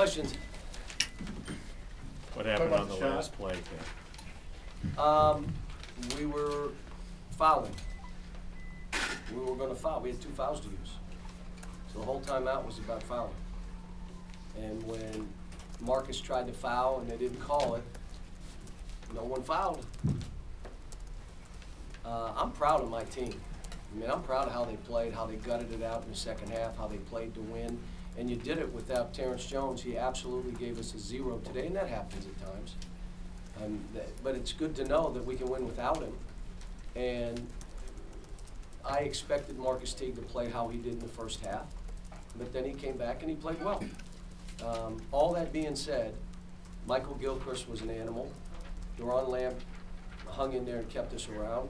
Questions? What happened on the shot? last play, Ken? We were fouling. We were gonna foul. We had 2 fouls to use. So the whole timeout was about fouling. And when Marcus tried to foul and they didn't call it, no one fouled. I'm proud of my team. I mean, I'm proud of how they played, how they gutted it out in the second half, how they played to win. And you did it without Terrence Jones. He absolutely gave us a 0 today, and that happens at times. But it's good to know that we can win without him. And I expected Marcus Teague to play how he did in the first half, but then he came back and he played well. All that being said, Michael Gilchrist was an animal. Duran Lamb hung in there and kept us around.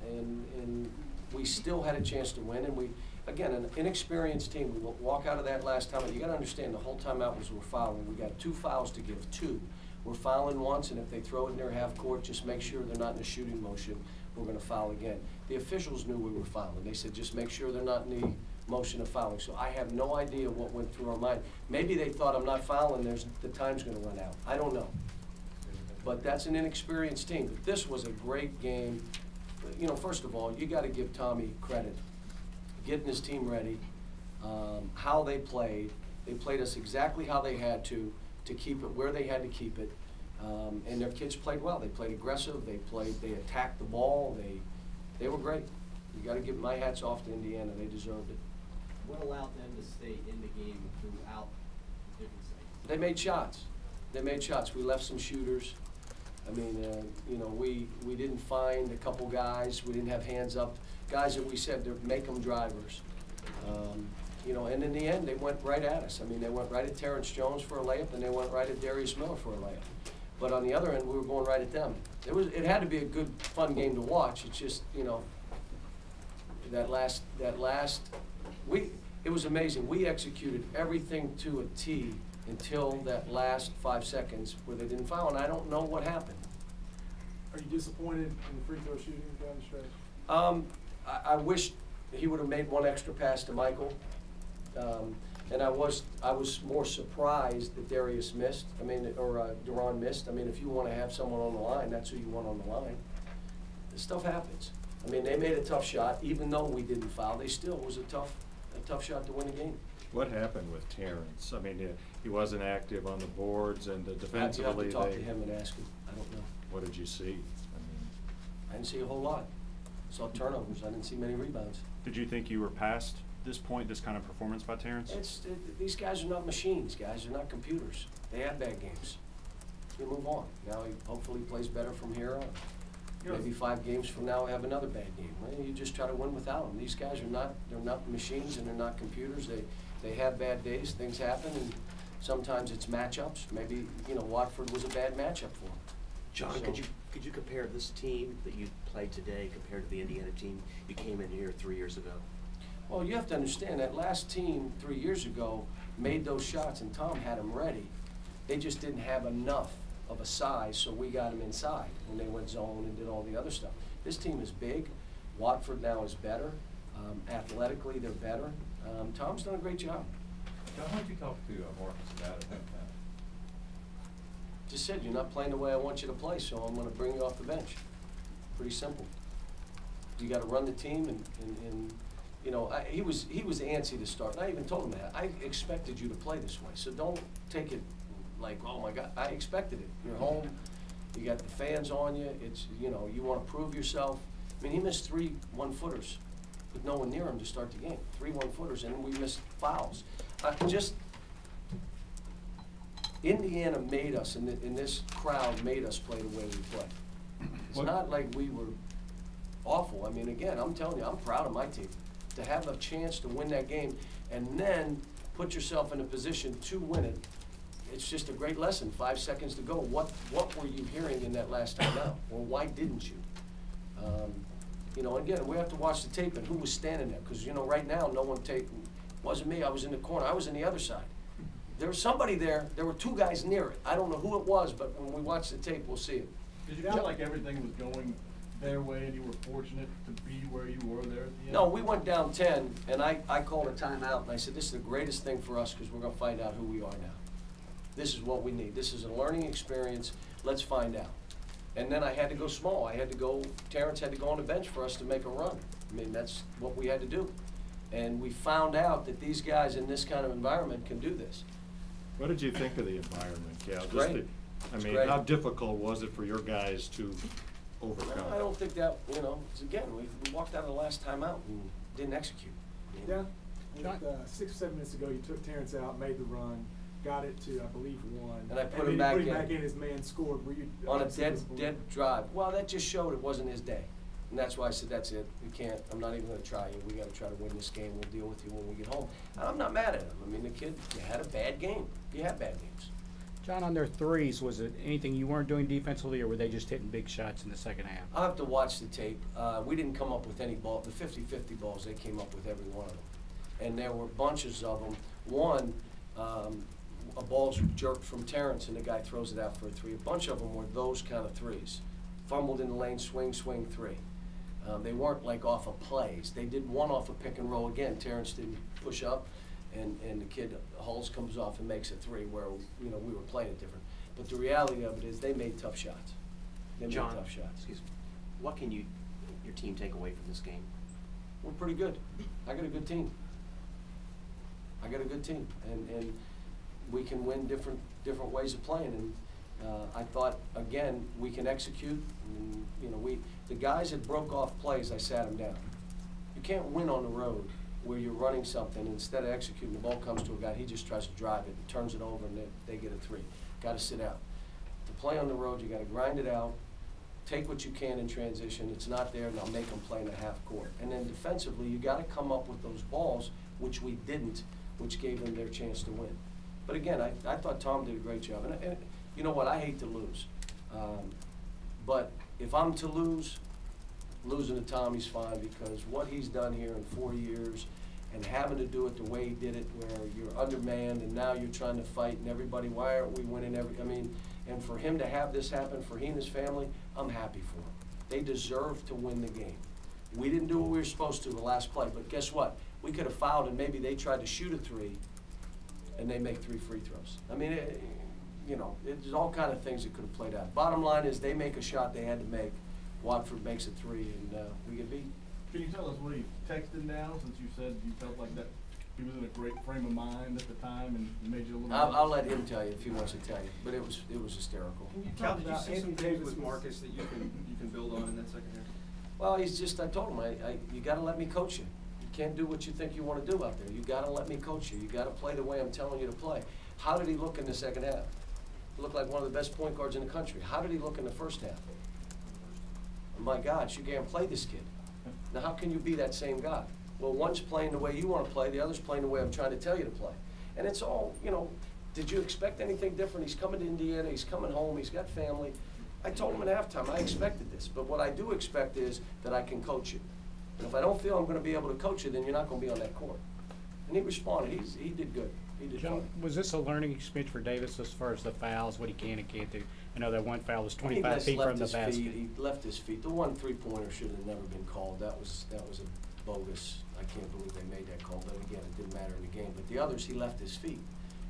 And we still had a chance to win. And we, again, an inexperienced team, we will walk out of that last time. You got to understand, the whole timeout was we're fouling. We got 2 fouls to give, 2. We're fouling once, and if they throw it in their half court, just make sure they're not in a shooting motion. We're going to foul again. The officials knew we were fouling. They said, just make sure they're not in the motion of fouling. So I have no idea what went through our mind. Maybe they thought, I'm not fouling, the time's going to run out. I don't know. But that's an inexperienced team. But this was a great game. You know, first of all, you got to give Tommy credit. Getting his team ready, how they played. They played us exactly how they had to keep it where they had to keep it. And their kids played well. They played aggressive. They attacked the ball. They were great. You got to give my hats off to Indiana. They deserved it. What allowed them to stay in the game throughout the different segments? They made shots. They made shots. We left some shooters. I mean, you know, we didn't find a couple guys. We didn't have hands up. Guys that we said to make them drivers. You know, and in the end, they went right at us. I mean, they went right at Terrence Jones for a layup, and they went right at Darius Miller for a layup. But on the other end, we were going right at them. It had to be a good, fun game to watch. It's just, you know, it was amazing. We executed everything to a T until that last 5 seconds where they didn't foul, and I don't know what happened. Are you disappointed in the free throw shooting down the stretch? I wish he would have made 1 extra pass to Michael. And I was more surprised that Darius missed. I mean, or Duran missed. I mean, if you want to have someone on the line, that's who you want on the line. This stuff happens. I mean, they made a tough shot, even though we didn't foul. They still was a tough shot to win the game. What happened with Terrence? I mean, he wasn't active on the boards, and defensively, you have to talk to him and ask him. I don't know. What did you see? I didn't see a whole lot. Saw turnovers. I didn't see many rebounds. Did you think you were past this point, this kind of performance by Terrence? These guys are not machines, guys. They're not computers. They have bad games. You move on. Now he hopefully plays better from here on. Maybe 5 games from now we have another bad game. Well, you just try to win without them. These guys they're not machines, and they're not computers. They have bad days. Things happen, and sometimes it's matchups. Maybe, you know, Watford was a bad matchup for them. John, So, could you compare this team that you played today compared to the Indiana team you came in here 3 years ago? well, you have to understand that last team 3 years ago made those shots, and Tom had them ready. They just didn't have enough of a size, so we got them inside when they went zone and did all the other stuff. This team is big. Watford now is better. Athletically, they're better. Tom's done a great job. John, why don't you talk to Marcus about it? Just said, you're not playing the way I want you to play, so I'm going to bring you off the bench. Pretty simple. You got to run the team, and you know, he was antsy to start. And I even told him that. I expected you to play this way, so don't take it like, oh my God, I expected it. You're home, you got the fans on you, it's, you know, you want to prove yourself. I mean, he missed 3 1-footers with no one near him to start the game. 3 1-footers, and we missed fouls. Indiana made us, and this crowd made us play the way we play. It's not like we were awful. I mean, again, I'm telling you, I'm proud of my team. To have a chance to win that game and then put yourself in a position to win it, it's just a great lesson. 5 seconds to go. What were you hearing in that last timeout? Or why didn't you? You know, again, we have to watch the tape and who was standing there. Because, you know, right now, no one wasn't me. I was in the corner. I was in the other side. There was somebody there. There were 2 guys near it. I don't know who it was, but when we watch the tape, we'll see it. Did you feel like everything was going their way and you were fortunate to be where you were there at the end? No, we went down 10, and I called a timeout, and I said, this is the greatest thing for us because we're going to find out who we are now. This is what we need. This is a learning experience. Let's find out. And then I had to go small. Terrence had to go on the bench for us to make a run. I mean, that's what we had to do. And we found out that these guys in this kind of environment can do this. What did you think of the environment, Cal? It's Just great. the- I It's mean, great. how difficult was it for your guys to overcome? Well, I don't think that, again, we walked out of the last timeout and didn't execute. Yeah. John? 6 or 7 minutes ago, you took Terrence out, made the run, got it to, I believe, 1. And I put then him back you put him in. back in, his man scored. Were you On a obviously dead disappointed? drive. Well, that just showed it wasn't his day. And that's why I said, that's it. I'm not even gonna try you. We gotta try to win this game. We'll deal with you when we get home. And I'm not mad at him. I mean, the kid had a bad game. You have bad games. John, on their threes, was it anything you weren't doing defensively, or were they just hitting big shots in the second half? I'll have to watch the tape. We didn't come up with any ball. The 50-50 balls, they came up with every one of them. And there were bunches of them. One, a ball's jerked from Terrence and the guy throws it out for a three. A bunch of them were those kind of threes. Fumbled in the lane, swing, three. They weren't like off of plays. They did one off a pick and roll again. Terrence didn't push up, and the kid, Hulls, comes off and makes a three where, we were playing it different. But the reality of it is they made tough shots. They made John, tough shots. excuse me, what can your team take away from this game? We're pretty good. I got a good team. And we can win different ways of playing. And I thought, again, we can execute. And, the guys that broke off plays, I sat them down. You can't win on the road where you're running something, instead of executing, the ball comes to a guy, he just tries to drive it, and turns it over, and they get a three. Got to sit out. To play on the road, you got to grind it out, take what you can in transition. It's not there, and I'll make them play in the half court. And then defensively, you got to come up with those balls, which we didn't, which gave them their chance to win. But again, I thought Tom did a great job. And you know what? I hate to lose. But if I'm to lose, losing to Tommy's fine, because what he's done here in 4 years and having to do it the way he did it, where you're undermanned and now you're trying to fight and everybody, why aren't we winning and for him to have this happen for he and his family, I'm happy for him. They deserve to win the game. We didn't do what we were supposed to the last play, but guess what? We could have fouled and maybe they tried to shoot a three and they make 3 free throws. I mean, there's all kind of things that could have played out. Bottom line is they make a shot they had to make. Watford makes a 3, and we get beat. Can you tell us what he texted now, since you said you felt like that he was in a great frame of mind at the time and made you a little I'll let him tell you if he wants to tell you, but it was hysterical. Can you Cal, talk did you about see some Anthony things Davis with Marcus that you can build on in that second half? Well, I told him, you got to let me coach you. You can't do what you think you want to do out there. You got to let me coach you. You got to play the way I'm telling you to play. How did he look in the second half? He looked like one of the best point guards in the country. How did he look in the first half? My God, you can't play this kid. Now, how can you be that same guy? Well, one's playing the way you want to play, the other's playing the way I'm trying to tell you to play. And it's all, did you expect anything different? He's coming to Indiana, he's coming home, he's got family. I told him at halftime, I expected this. But what I do expect is that I can coach you. And if I don't feel I'm going to be able to coach you, then you're not going to be on that court. And he responded. He did good. He did John, fine. was this a learning experience for Davis as far as the fouls, what he can and can't do? I know that one foul was He 25 just feet left from the his basket. feet. He left his feet. The one three-pointer should have never been called. That was a bogus. I can't believe they made that call. But again, it didn't matter in the game. But the others, he left his feet.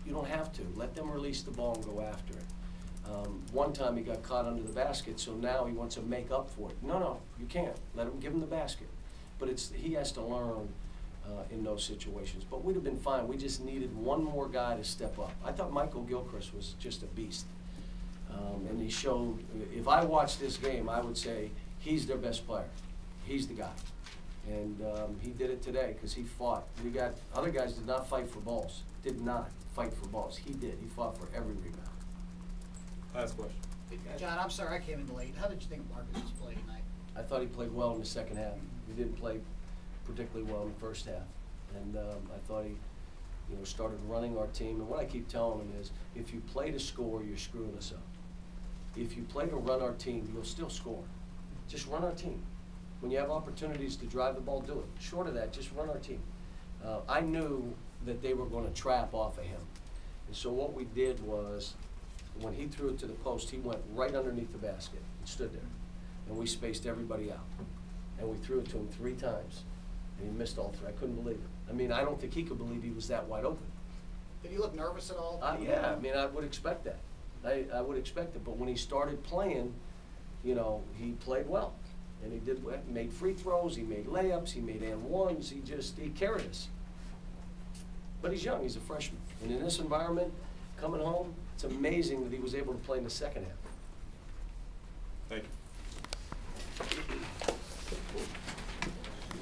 You don't have to. Let them release the ball and go after it. One time he got caught under the basket, so now he wants to make up for it. No, you can't. Give him the basket. But he has to learn in those situations. But we'd have been fine. We just needed one more guy to step up. I thought Michael Gilchrist was just a beast. And he showed, if I watched this game, I would say he's their best player. He's the guy. And he did it today because he fought. Other guys did not fight for balls. Did not fight for balls. He did. He fought for every rebound. Last question. John, I'm sorry I came in late. How did you think Marcus's play tonight? I thought he played well in the second half. He didn't play particularly well in the first half. And I thought he started running our team. And what I keep telling him is, if you play to score, you're screwing us up. If you play to run our team, you'll still score. Just run our team. When you have opportunities to drive the ball, do it. Short of that, just run our team. I knew that they were going to trap off of him. And so what we did was, when he threw it to the post, he went right underneath the basket and stood there. and we spaced everybody out. And we threw it to him 3 times, and he missed all 3. I couldn't believe it. I mean, I don't think he could believe he was that wide open. Did he look nervous at all? Yeah, I mean, I would expect that. I would expect it, but when he started playing, you know, he played well. And he made free throws, he made layups, he made and ones, he carried us. But he's young, he's a freshman. And in this environment, coming home, it's amazing that he was able to play in the second half. Thank you.